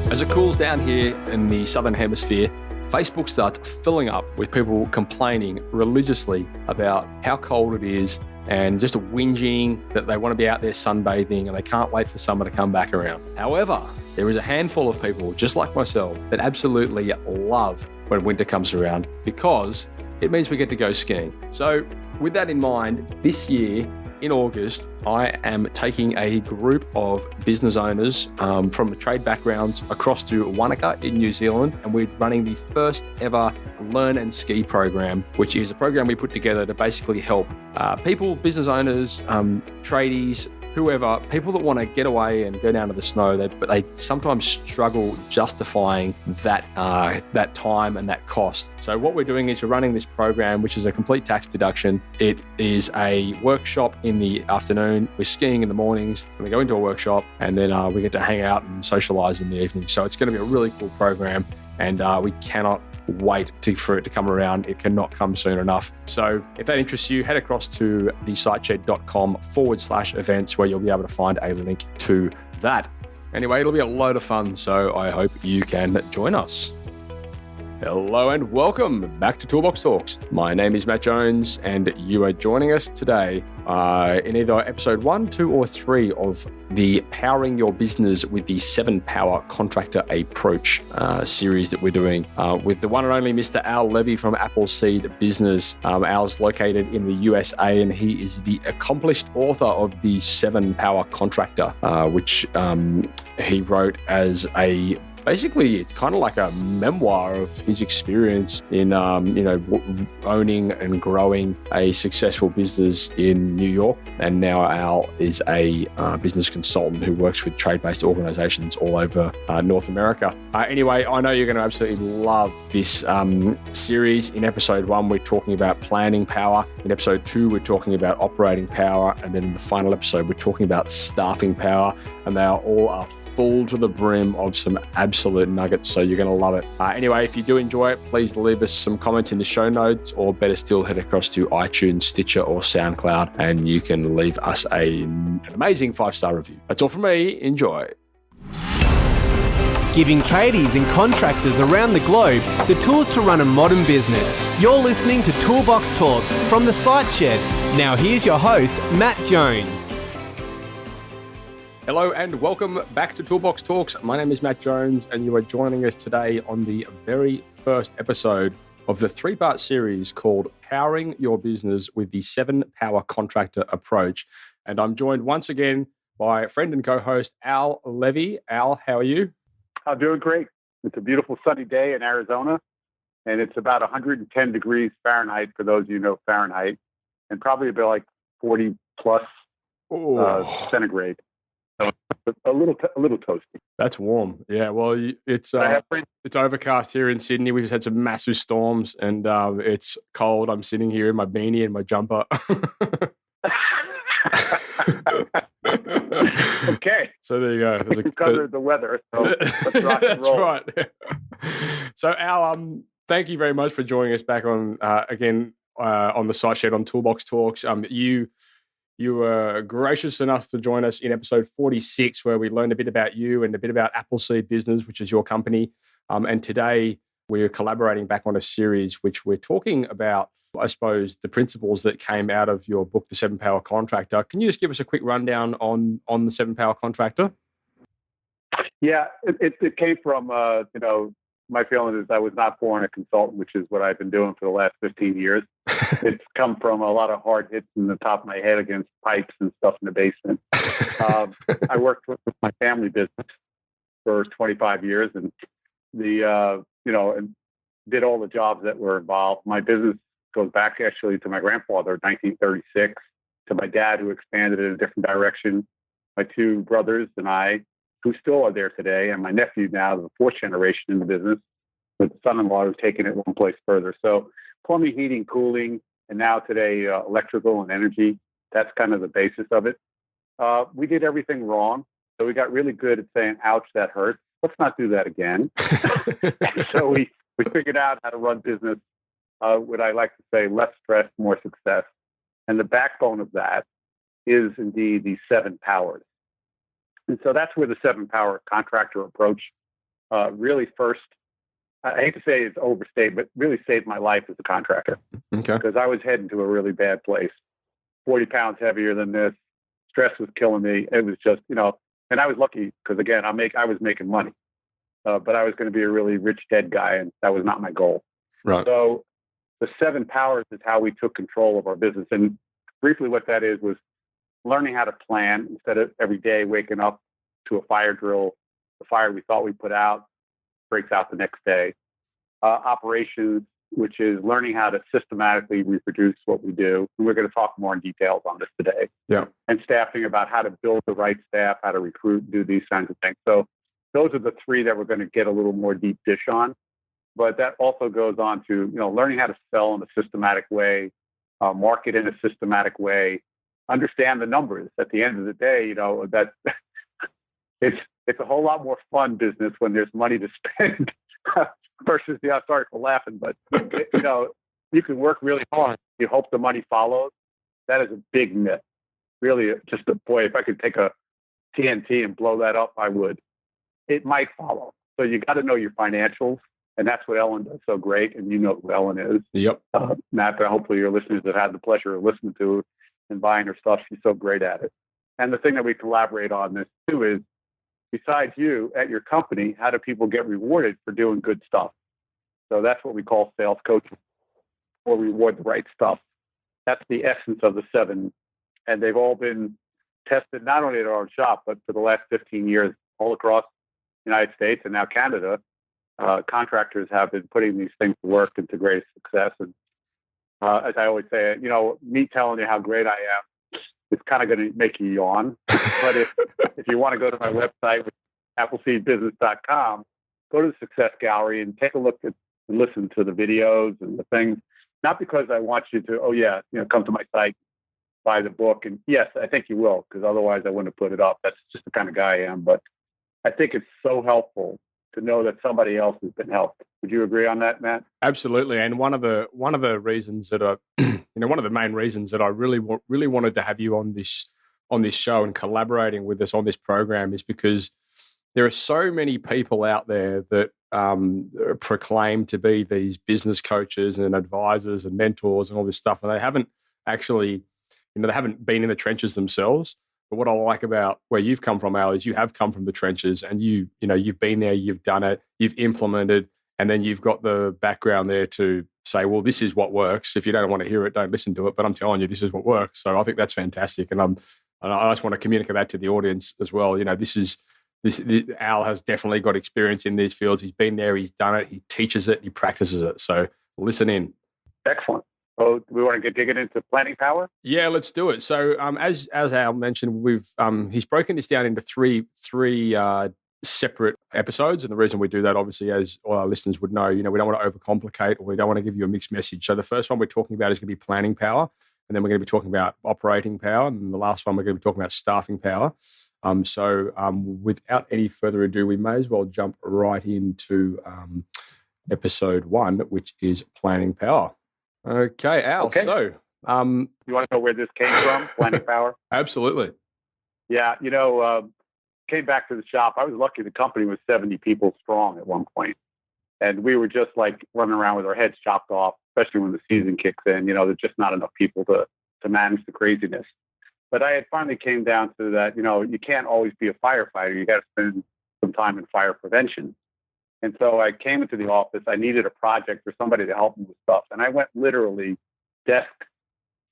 As it cools down here in the Southern Hemisphere, Facebook starts filling up with people complaining religiously about how cold it is and just whinging that they want to be out there sunbathing and they can't wait for summer to come back around. However, there is a handful of people, just like myself, that absolutely love when winter comes around because it means we get to go skiing. So with that in mind, this year in August, I am taking a group of business owners from trade backgrounds across to Wanaka in New Zealand, and we're running the first ever Learn and Ski program, which is a program we put together to basically help people, business owners, tradies, whoever, people that want to get away and go down to the snow, but they sometimes struggle justifying that time and that cost. So what we're doing is we're running this program, which is a complete tax deduction. It is a workshop in the afternoon. We're skiing in the mornings, and we go into a workshop, and then we get to hang out and socialize in the evening. So it's going to be a really cool program, and we cannot wait for it to come around. It cannot come soon enough. So if that interests you, head across to thesiteshed.com/events where you'll be able to find a link to that. Anyway, it'll be a load of fun, so I hope you can join us. Hello and welcome back to Toolbox Talks. My name is Matt Jones, and you are joining us today in either episode 1, 2, or 3 of the Powering Your Business with the 7 Power Contractor Approach series that we're doing with the one and only Mr. Al Levy from Appleseed Business. Al's located in the USA, and he is the accomplished author of the 7 Power Contractor, which he wrote as basically, it's kind of like a memoir of his experience in, owning and growing a successful business in New York. And now Al is a business consultant who works with trade-based organizations all over North America. Anyway, I know you're going to absolutely love this series. In episode 1, we're talking about planning power. In episode 2, we're talking about operating power. And then in the final episode, we're talking about staffing power. And they are all full to the brim of some absolute nuggets, so you're going to love it. Anyway, if you do enjoy it, please leave us some comments in the show notes, or better still, head across to iTunes, Stitcher, or SoundCloud, and you can leave us an amazing 5-star review. That's all from me. Enjoy. Giving tradies and contractors around the globe the tools to run a modern business. You're listening to Toolbox Talks from the Site Shed. Now here's your host, Matt Jones. Hello and welcome back to Toolbox Talks. My name is Matt Jones, and you are joining us today on the very first episode of the 3-part series called Powering Your Business with the 7 Power Contractor Approach. And I'm joined once again by friend and co-host Al Levy. Al, how are you? I'm doing great. It's a beautiful sunny day in Arizona, and it's about 110 degrees Fahrenheit for those of you who know Fahrenheit, and probably about like 40 plus centigrade. So a little toasty. That's warm. Yeah, well, it's overcast here in Sydney. We've just had some massive storms, and it's cold. I'm sitting here in my beanie and my jumper. Okay. So there you go. You covered the weather. So let's rock and roll. That's right. So Al, thank you very much for joining us back on again on the Site Shed on Toolbox Talks. You were gracious enough to join us in episode 46, where we learned a bit about you and a bit about Appleseed Business, which is your company. And today we're collaborating back on a series which we're talking about, I suppose, the principles that came out of your book, The 7 Power Contractor. Can you just give us a quick rundown on the 7 Power Contractor? Yeah, it came from, my feeling is I was not born a consultant, which is what I've been doing for the last 15 years. It's come from a lot of hard hits in the top of my head against pipes and stuff in the basement. I worked with my family business for 25 years and and did all the jobs that were involved. My business goes back actually to my grandfather, 1936, to my dad, who expanded in a different direction, my 2 brothers and I, who still are there today, and my nephew now, the 4th generation in the business, with son-in-law who's taken it one place further. So plumbing, heating, cooling, and now today electrical and energy. That's kind of the basis of it. We did everything wrong, so we got really good at saying, ouch, that hurts. Let's not do that again. So we figured out how to run business, what I like to say, less stress, more success. And the backbone of that is indeed the 7 powers. And so that's where the 7 Power Contractor Approach really first, I hate to say it's overstated, but really saved my life as a contractor. Okay. Because I was heading to a really bad place, 40 pounds heavier than this. Stress was killing me. It was just, and I was lucky because, again, I was making money, but I was going to be a really rich dead guy, and that was not my goal. Right. So the 7 powers is how we took control of our business. And briefly what that is was learning how to plan instead of every day waking up to a fire drill. The fire we thought we put out breaks out the next day. Operations, which is learning how to systematically reproduce what we do. And we're going to talk more in details on this today. Yeah. And staffing, about how to build the right staff, how to recruit, do these kinds of things. So those are the 3 that we're going to get a little more deep dish on. But that also goes on to, learning how to sell in a systematic way, market in a systematic way, understand the numbers. At the end of the day, that it's a whole lot more fun business when there's money to spend versus sorry for laughing, but you can work really hard. You hope the money follows. That is a big myth. Really, just if I could take a TNT and blow that up, I would. It might follow. So you got to know your financials. And that's what Ellen does so great. And you know who Ellen is. Yep. Matt, hopefully your listeners have had the pleasure of listening to and buying her stuff. She's so great at it. And the thing that we collaborate on this too is, besides you at your company, how do people get rewarded for doing good stuff? So that's what we call sales coaching, or reward the right stuff. That's the essence of the 7. And they've all been tested not only at our own shop, but for the last 15 years all across the United States and now Canada. Contractors have been putting these things to work into great success. And as I always say, me telling you how great I am, it's kind of going to make you yawn. But if you want to go to my website, appleseedbusiness.com, go to the Success Gallery and take a look at and listen to the videos and the things. Not because I want you to, come to my site, buy the book. And yes, I think you will, because otherwise I wouldn't have put it up. That's just the kind of guy I am. But I think it's so helpful to know that somebody else has been helped. Would you agree on that, Matt? Absolutely. And one of the reasons that one of the main reasons that I really wanted to have you on this show and collaborating with us on this program is because there are so many people out there that proclaim to be these business coaches and advisors and mentors and all this stuff, and they haven't actually, they haven't been in the trenches themselves. But what I like about where you've come from, Al, is you have come from the trenches, and you've been there, you've done it, you've implemented, and then you've got the background there to say, well, this is what works. If you don't want to hear it, don't listen to it. But I'm telling you, this is what works. So I think that's fantastic, and I just want to communicate that to the audience as well. Al has definitely got experience in these fields. He's been there, he's done it, he teaches it, he practices it. So listen in. Excellent. Oh, we want to dig into planning power? Yeah, let's do it. So, as Al mentioned, he's broken this down into three separate episodes, and the reason we do that, obviously, as all our listeners would know, we don't want to overcomplicate, or we don't want to give you a mixed message. So, the first one we're talking about is going to be planning power, and then we're going to be talking about operating power, and the last one we're going to be talking about staffing power. Without any further ado, we may as well jump right into episode 1, which is planning power. Okay, Al. Okay. So, you want to know where this came from? Planning power? Absolutely. Yeah, came back to the shop. I was lucky the company was 70 people strong at one point. And we were just like running around with our heads chopped off, especially when the season kicks in. There's just not enough people to manage the craziness. But I had finally came down to that, you can't always be a firefighter. You got to spend some time in fire prevention. And so I came into the office. I needed a project or somebody to help me with stuff. And I went literally desk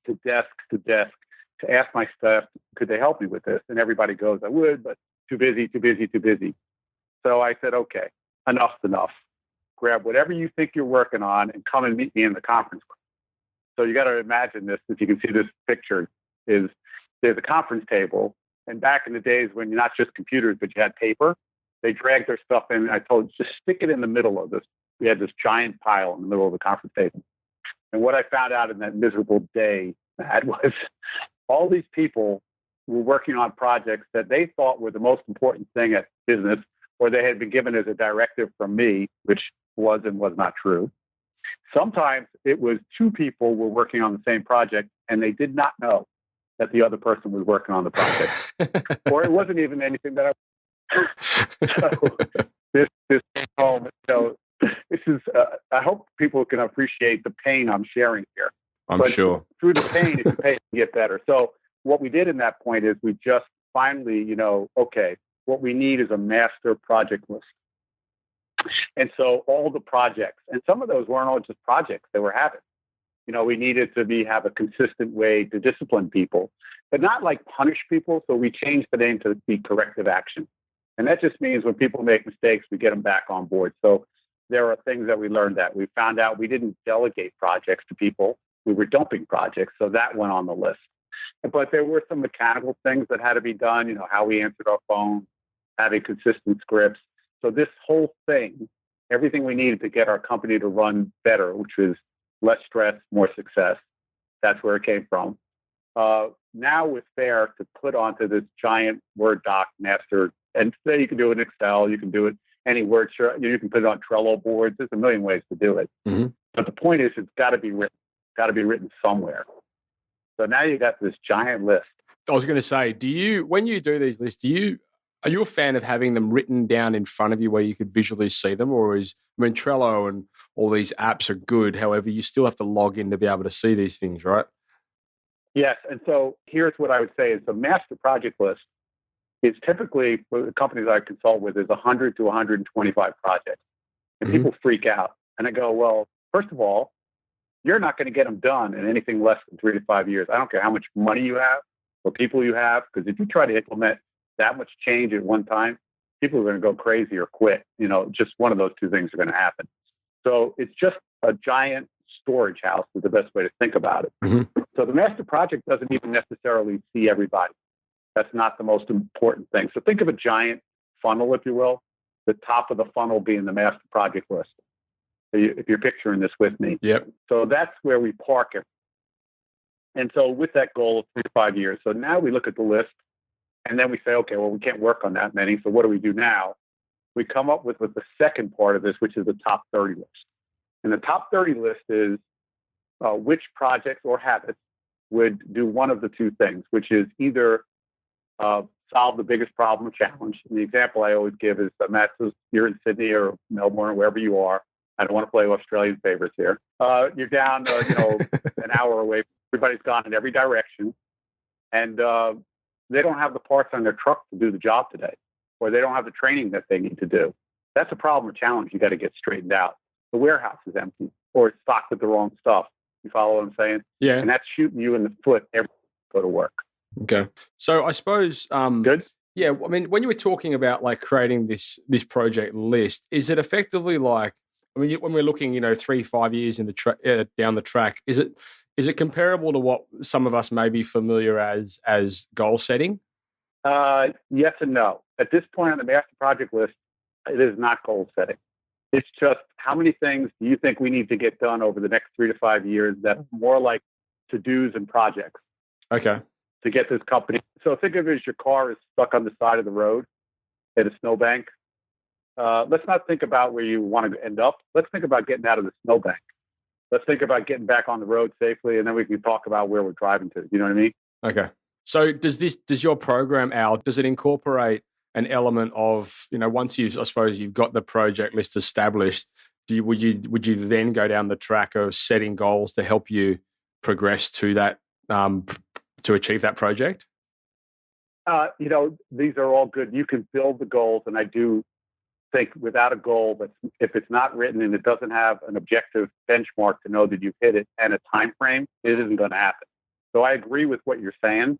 to desk to desk to ask my staff, could they help me with this? And everybody goes, I would, but too busy. So I said, okay, enough's enough. Grab whatever you think you're working on and come and meet me in the conference room. So you got to imagine this. If you can see this picture, there's a conference table. And back in the days when you're not just computers, but you had paper, they dragged their stuff in. I told them, just stick it in the middle of this. We had this giant pile in the middle of the conference table. And what I found out in that miserable day, Matt, was all these people were working on projects that they thought were the most important thing at business, or they had been given as a directive from me, which was and was not true. Sometimes it was 2 people were working on the same project, and they did not know that the other person was working on the project. Or it wasn't even anything that I... So this home, this is, I hope people can appreciate the pain I'm sharing here. I'm sure. Through the pain, if you pay, you get better. So what we did in that point is we just finally, okay, what we need is a master project list. And so all the projects, and some of those weren't all just projects they were having. We needed to have a consistent way to discipline people, but not like punish people. So we changed the name to be corrective action. And that just means when people make mistakes, we get them back on board. So there are things that we learned that we found out we didn't delegate projects to people. We were dumping projects. So that went on the list. But there were some mechanical things that had to be done, how we answered our phone, having consistent scripts. So this whole thing, everything we needed to get our company to run better, which was less stress, more success. That's where it came from. Now it's fair to put onto this giant Word doc master, and today you can do it in Excel, you can do it any Word, you can put it on Trello boards. There's a million ways to do it. Mm-hmm. But the point is, it's got to be written somewhere. So now you got this giant list. I was going to say, when you do these lists, are you a fan of having them written down in front of you where you could visually see them? Or Trello and all these apps are good. However, you still have to log in to be able to see these things, right? Yes. And so here's what I would say is the master project list is typically, for the companies I consult with, is 100 to 125 projects. And people freak out. And I go, well, first of all, you're not going to get them done in anything less than 3 to 5 years. I don't care how much money you have or people you have, because if you try to implement that much change at one time, people are going to go crazy or quit. Just one of those two things are going to happen. So it's just a giant storage house is the best way to think about it. Mm-hmm. So the master project doesn't even necessarily see everybody. That's not the most important thing. So think of a giant funnel, if you will, the top of the funnel being the master project list. So if you're picturing this with me. Yep. So that's where we park it. And so with that goal of 3 to 5 years, so now we look at the list and then we say, okay, well, we can't work on that many. So what do we do now? We come up with the second part of this, which is the top 30 list. And the top 30 list is which projects or habits would do one of the two things, which is either solve the biggest problem or challenge. And the example I always give is that Matt, you're in Sydney or Melbourne or wherever you are. I don't want to play Australian favorites here. You're down, an hour away. Everybody's gone in every direction. And they don't have the parts on their truck to do the job today, or they don't have the training that they need to do. That's a problem or challenge you got to get straightened out. The warehouse is empty, or it's stocked with the wrong stuff. You follow what I'm saying? Yeah. And that's shooting you in the foot every time you go to work. Okay. So I suppose... Good? Yeah. I mean, when you were talking about like creating this project list, is it effectively like, when we're looking, 3-5 years in the down the track, is it comparable to what some of us may be familiar as goal setting? Yes and no. At this point on the master project list, it is not goal setting. It's just how many things do you think we need to get done over the next 3 to 5 years that are more like to-dos and projects. Okay. To get this company. So think of it as your car is stuck on the side of the road at a snowbank. Let's not think about where you want to end up. Let's think about getting out of the snowbank. Let's think about getting back on the road safely, and then we can talk about where we're driving to. You know what I mean? Okay. So does your program, Al, does it incorporate an element of, once you've got the project list established, would you then go down the track of setting goals to help you progress to that, to achieve that project? These are all good. You can build the goals, and I do think without a goal, but if it's not written and it doesn't have an objective benchmark to know that you've hit it and a time frame, it isn't going to happen. So I agree with what you're saying,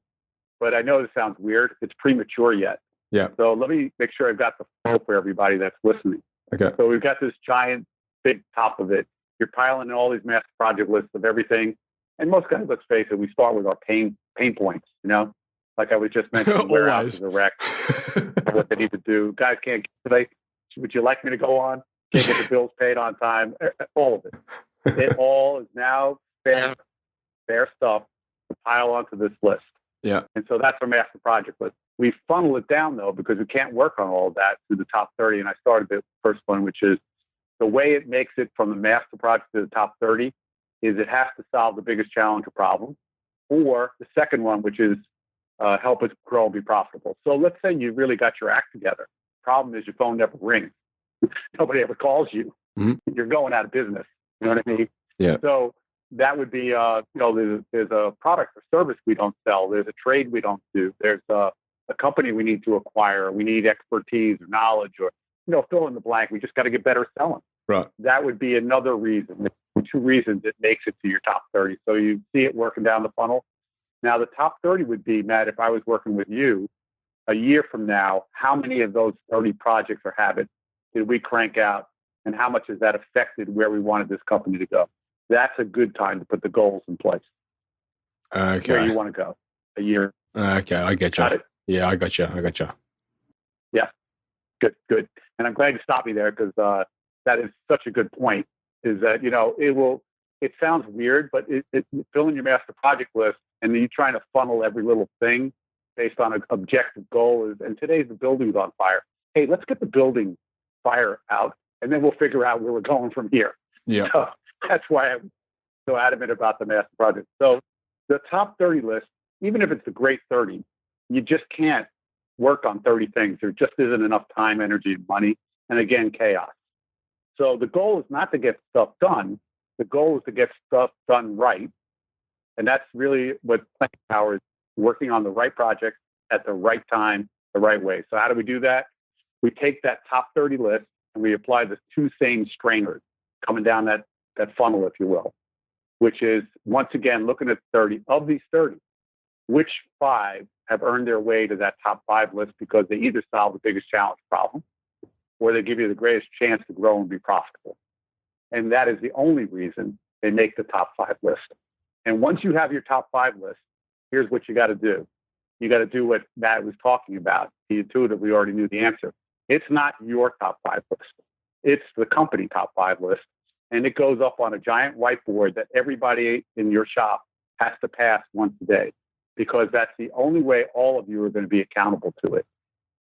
but I know this sounds weird. It's premature yet. Yeah. So let me make sure I've got the flow for everybody that's listening. Okay. So we've got this giant, big top of it. You're piling in all these master project lists of everything. And most guys, let's face it, we start with our pain points, like I was just mentioning, warehouses are wrecked, what they need to do. Guys can't get today. Would you like me to go on? Can't get the bills paid on time. All of it. It all is now fair stuff to pile onto this list. Yeah. And so that's our master project list. We funnel it down, though, because we can't work on all of that to the top 30. And I started the first one, which is the way it makes it from the master project to the top 30 is it has to solve the biggest challenge or problem. Or the second one, which is help us grow and be profitable. So let's say you really got your act together. Problem is your phone never rings. nobody ever calls you. Mm-hmm. You're going out of business. You know what I mean? Yeah. So that would be, there's a product or service we don't sell. There's a trade we don't do. There's a company we need to acquire. We need expertise or knowledge or, fill in the blank. We just got to get better selling. Right. That would be another reason. 2 reasons it makes it to your top 30. So you see it working down the funnel. Now, the top 30 would be, Matt, if I was working with you a year from now, how many of those 30 projects or habits did we crank out? And how much has that affected where we wanted this company to go? That's a good time to put the goals in place. Okay. Where you want to go a year. Okay, I get you. Got it? Yeah, I got you. Yeah, good. And I'm glad you stopped me there because that is such a good point. Is that, it sounds weird, but it filling your master project list and then you trying to funnel every little thing based on an objective goal is, and today's the building's on fire. Hey, let's get the building fire out and then we'll figure out where we're going from here. Yeah. So that's why I'm so adamant about the master project. So the top 30 list, even if it's the great 30, you just can't work on 30 things. There just isn't enough time, energy, and money. And again, chaos. So the goal is not to get stuff done. The goal is to get stuff done right. And that's really what planning power is, working on the right project at the right time, the right way. So how do we do that? We take that top 30 list and we apply the 2 same strainers coming down that funnel, if you will, which is, once again, looking at 30. Of these 30, which 5 have earned their way to that top 5 list because they either solve the biggest challenge problem or they give you the greatest chance to grow and be profitable. And that is the only reason they make the top 5 list. And once you have your top 5 list, here's what you got to do. You got to do what Matt was talking about. He intuitively already knew the answer. It's not your top 5 list. It's the company top 5 list. And it goes up on a giant whiteboard that everybody in your shop has to pass once a day, because that's the only way all of you are going to be accountable to it.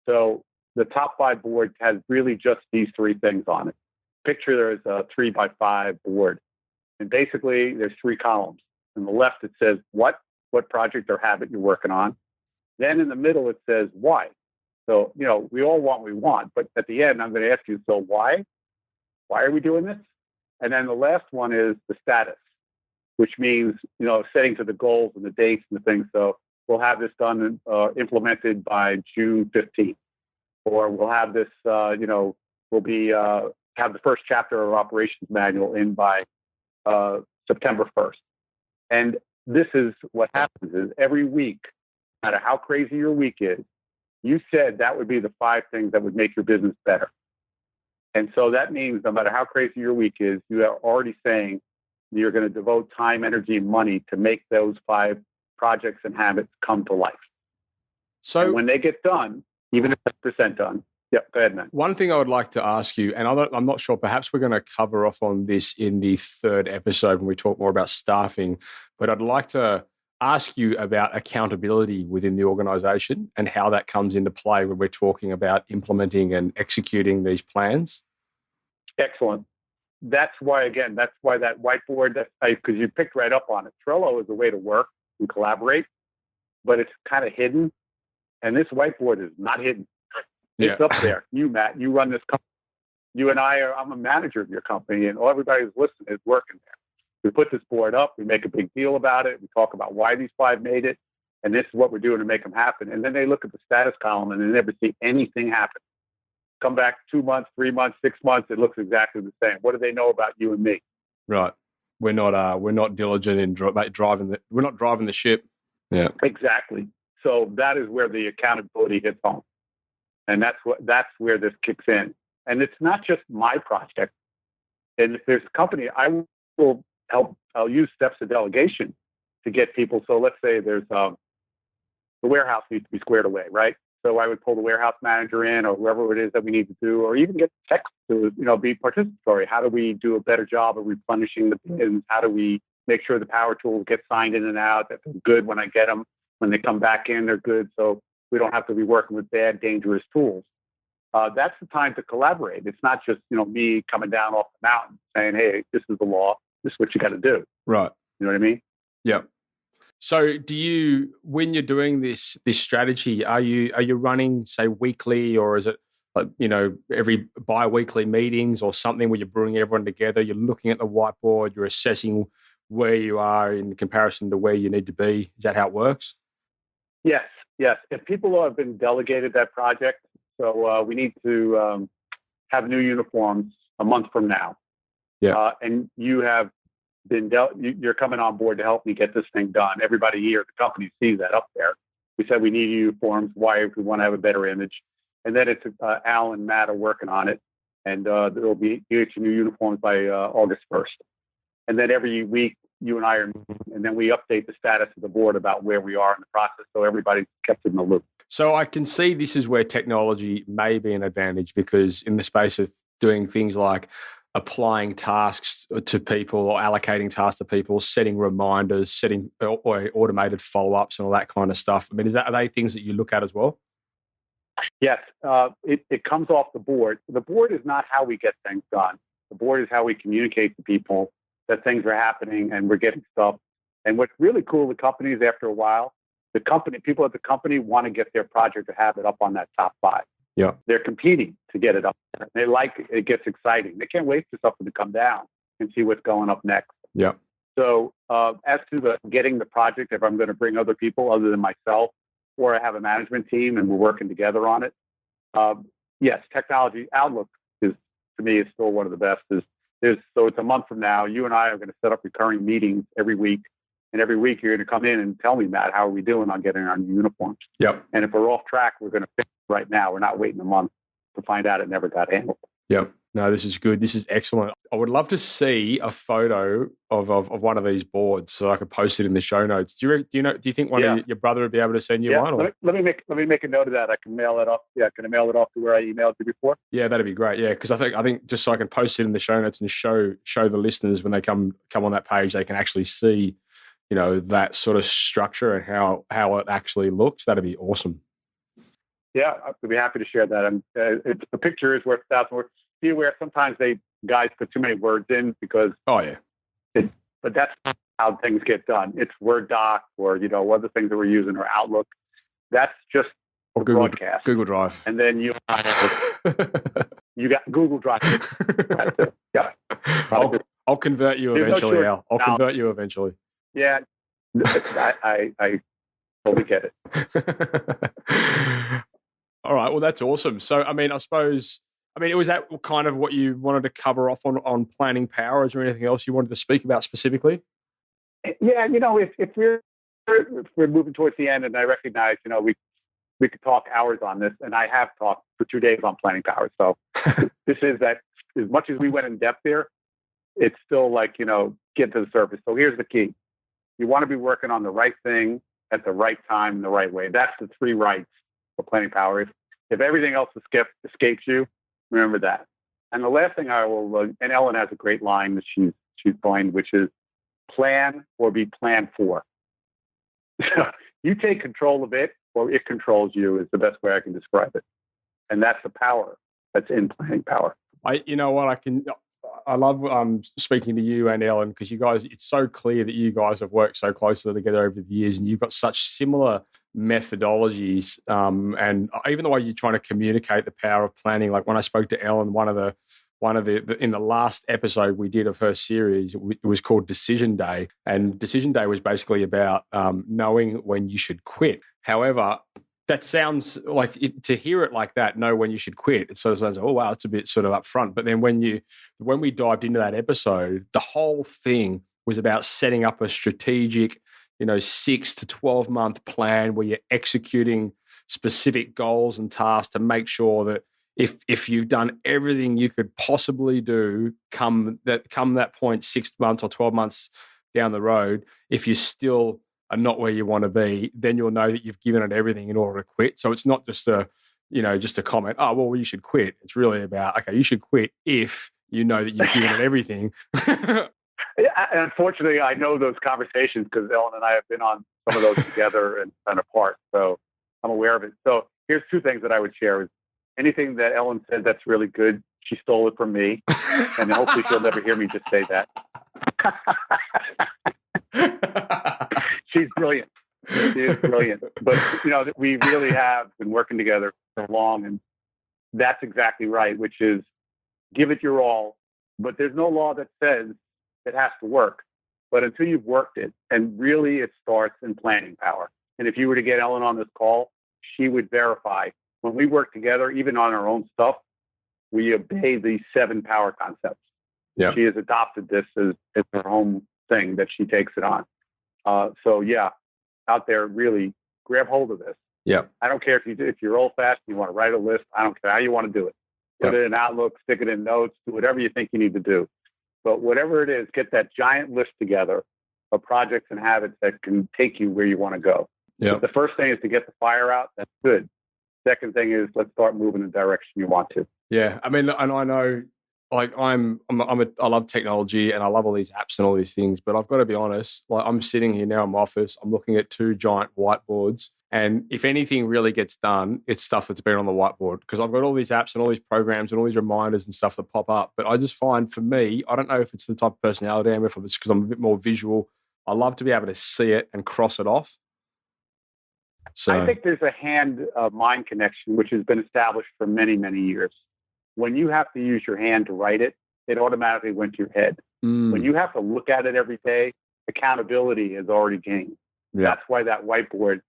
So the top 5 board has really just these 3 things on it. Picture there's a 3x5 board. And basically there's 3 columns. On the left, it says what project or habit you're working on. Then in the middle, it says why. So, we all want what we want, but at the end, I'm going to ask you, so why? Why are we doing this? And then the last one is the status, which means, setting to the goals and the dates and the things. So we'll have this done, implemented by June 15th, or we'll have this, we'll be, have the first chapter of our operations manual in by September 1st. And this is what happens is every week, no matter how crazy your week is, you said that would be the 5 things that would make your business better. And so that means no matter how crazy your week is, you are already saying you're going to devote time, energy, and money to make those 5 projects and habits come to life. So and when they get done, even if it's % done, yeah, go ahead, man. One thing I would like to ask you, and I'm not sure, perhaps we're going to cover off on this in the 3rd episode when we talk more about staffing, but I'd like to ask you about accountability within the organization and how that comes into play when we're talking about implementing and executing these plans. Excellent. That's why that whiteboard, because you picked right up on it. Trello is a way to work and collaborate, but it's kind of hidden. And this whiteboard is not hidden. It's up there. You, Matt, you run this company. You and I'm a manager of your company, and everybody who's listening is working there. We put this board up. We make a big deal about it. We talk about why these 5 made it, and this is what we're doing to make them happen. And then they look at the status column, and they never see anything happen. Come back 2 months, 3 months, 6 months, it looks exactly the same. What do they know about you and me? Right. We're not diligent in driving the ship. Yeah. Exactly. So that is where the accountability hits home. And that's where this kicks in. And it's not just my project. And if there's a company, I will help. I'll use steps of delegation to get people. So let's say there's the warehouse needs to be squared away, right? So I would pull the warehouse manager in, or whoever it is that we need to do, or even get tech to be participatory. How do we do a better job of replenishing the bins? How do we make sure the power tools get signed in and out, that they're good when I get them? When they come back in, they're good. So we don't have to be working with bad, dangerous tools. That's the time to collaborate. It's not just, me coming down off the mountain saying, hey, this is the law. This is what you got to do. Right. You know what I mean? Yeah. So when you're doing this strategy, are you running, say, weekly, or is it every bi-weekly meetings or something where you're bringing everyone together, you're looking at the whiteboard, you're assessing where you are in comparison to where you need to be. Is that how it works? Yes. If people have been delegated that project, so we need to have new uniforms a month from now. Yeah. And you have been you're coming on board to help me get this thing done. Everybody here at the company sees that up there. We said we need uniforms. Why? If we want to have a better image. And then it's Al and Matt are working on it, and there will be each new uniforms by August 1st. And then every week, you and I are, and then we update the status of the board about where we are in the process, so everybody's kept in the loop. So I can see this is where technology may be an advantage, because in the space of doing things like applying tasks to people or allocating tasks to people, setting reminders, setting or automated follow-ups and all that kind of stuff. I mean, are they things that you look at as well? Yes, it comes off the board. The board is not how we get things done. The board is how we communicate to people that things are happening and we're getting stuff. And what's really cool with companies after a while, people at the company want to get their project to have it up on that top 5. Yeah. They're competing to get it up. They like it. It gets exciting. They can't wait for something to come down and see what's going up next. Yeah. So as to getting the project, if I'm going to bring other people other than myself, or I have a management team and we're working together on it, yes, technology Outlook to me is still one of the best. So it's a month from now. You and I are going to set up recurring meetings every week. And every week you're going to come in and tell me, Matt, how are we doing on getting our new uniforms? Yep. And if we're off track, we're going to fix it right now. We're not waiting a month to find out it never got handled. Yep. No, this is good. This is excellent. I would love to see a photo of one of these boards so I could post it in the show notes. Do you think your brother would be able to send you one? Or? Let me make a note of that. I can mail it off. Yeah, can I mail it off to where I emailed you before? Yeah, that'd be great. Yeah, because I think just so I can post it in the show notes and show the listeners when they come on that page, they can actually see, that sort of structure and how it actually looks. That'd be awesome. Yeah, I'd be happy to share that. And a picture is worth 1,000 words. Be aware sometimes guys put too many words in because. Oh yeah. But that's how things get done. It's Word doc or other things that we're using or Outlook. That's just for broadcast. Google Drive. And then you got Google Drive. Yeah. I'll convert you eventually, Al. I'll convert you eventually. Yeah, I totally get it. All right. Well, that's awesome. So, was that kind of what you wanted to cover off on planning power? Is there anything else you wanted to speak about specifically? Yeah, if we're moving towards the end, and I recognize, we could talk hours on this, and I have talked for 2 days on planning power. So this is that. As much as we went in depth there, it's still like get to the surface. So here's the key: you want to be working on the right thing at the right time in the right way. That's the 3 rights for planning power. If everything else escapes you, remember that. And the last thing I will, and Ellen has a great line that she's coined, which is plan or be planned for. So you take control of it or it controls you is the best way I can describe it. And that's the power that's in planning power. I love speaking to you and Ellen, because you guys, it's so clear that you guys have worked so closely together over the years and you've got such similar methodologies. And even the way you're trying to communicate the power of planning, like when I spoke to Ellen, one of the in the last episode we did of her series, it was called Decision Day. And Decision Day was basically about knowing when you should quit. However, that sounds like to hear it like that, know when you should quit. It sort of sounds, oh, wow, it's a bit sort of upfront. But then when we dived into that episode, the whole thing was about setting up a strategic, 6 to 12 month plan where you're executing specific goals and tasks to make sure that if you've done everything you could possibly do, come that point 6 months or 12 months down the road, if you still are not where you want to be, then you'll know that you've given it everything in order to quit. So it's not just a comment, oh, well, you should quit. It's really about, okay, you should quit if you know that you've given it everything. Yeah, and unfortunately, I know those conversations because Ellen and I have been on some of those together and apart. So I'm aware of it. So here's 2 things that I would share is anything that Ellen said that's really good, she stole it from me. And hopefully she'll never hear me just say that. She's brilliant. She is brilliant. But, we really have been working together so long. And that's exactly right, which is give it your all. But there's no law that says it has to work. But until you've worked it, and really it starts in planning power. And if you were to get Ellen on this call, she would verify. When we work together, even on our own stuff, we obey these 7 power concepts. Yeah. She has adopted this as her home thing that she takes it on. So yeah, out there, really grab hold of this. Yeah. I don't care if you're old fashioned, you want to write a list. I don't care how you want to do it. Put it in Outlook, stick it in notes, do whatever you think you need to do. But whatever it is, get that giant list together of projects and habits that can take you where you want to go. Yeah. The first thing is to get the fire out. That's good. Second thing is let's start moving in the direction you want to. Yeah. I mean, and I know, like I love technology and I love all these apps and all these things, but I've got to be honest, like I'm sitting here now in my office, I'm looking at 2 giant whiteboards. And if anything really gets done, it's stuff that's been on the whiteboard, because I've got all these apps and all these programs and all these reminders and stuff that pop up. But I just find, for me, I don't know if it's the type of personality I am, if it's because I'm a bit more visual. I love to be able to see it and cross it off. So I think there's a hand-mind connection, which has been established for many, many years. When you have to use your hand to write it, it automatically went to your head. When you have to look at it every day, accountability is already gained. Yeah. That's why that whiteboard,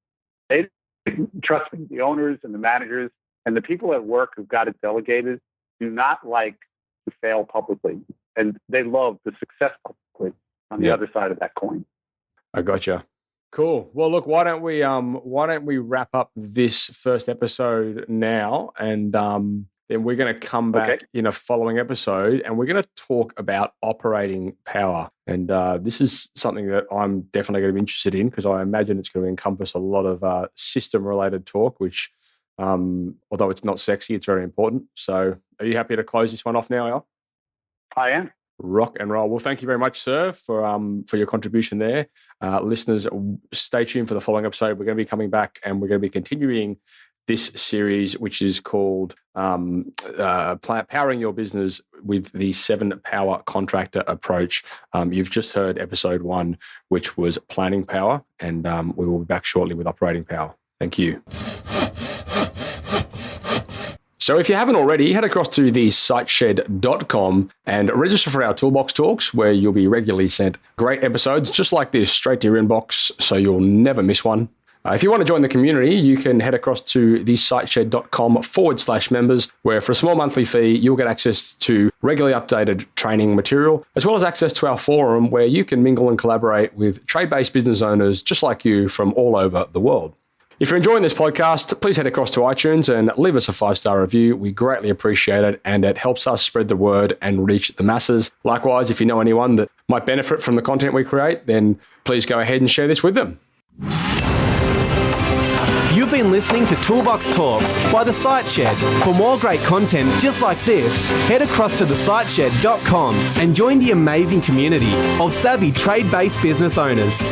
trust me, the owners and the managers and the people at work who've got it delegated do not like to fail publicly. And they love the success publicly on the other side of that coin. I gotcha. Cool. Well, look, why don't we wrap up this first episode now, and then we're going to come back in a following episode, and we're going to talk about operating power. And this is something that I'm definitely going to be interested in, because I imagine it's going to encompass a lot of system-related talk, which, although it's not sexy, it's very important. So are you happy to close this one off now, Al? I am. Rock and roll. Well, thank you very much, sir, for your contribution there. Listeners, stay tuned for the following episode. We're going to be coming back, and we're going to be continuing this series, which is called Powering Your Business with the 7 Power Contractor Approach. You've just heard episode 1, which was planning power, and we will be back shortly with operating power. Thank you. So if you haven't already, head across to thesiteshed.com and register for our Toolbox Talks, where you'll be regularly sent great episodes just like this straight to your inbox, so you'll never miss one. If you want to join the community, you can head across to thesiteshed.com/members, where for a small monthly fee, you'll get access to regularly updated training material, as well as access to our forum, where you can mingle and collaborate with trade-based business owners just like you from all over the world. If you're enjoying this podcast, please head across to iTunes and leave us a 5-star review. We greatly appreciate it, and it helps us spread the word and reach the masses. Likewise, if you know anyone that might benefit from the content we create, then please go ahead and share this with them. You've been listening to Toolbox Talks by The Site Shed. For more great content just like this, head across to thesiteshed.com and join the amazing community of savvy trade-based business owners.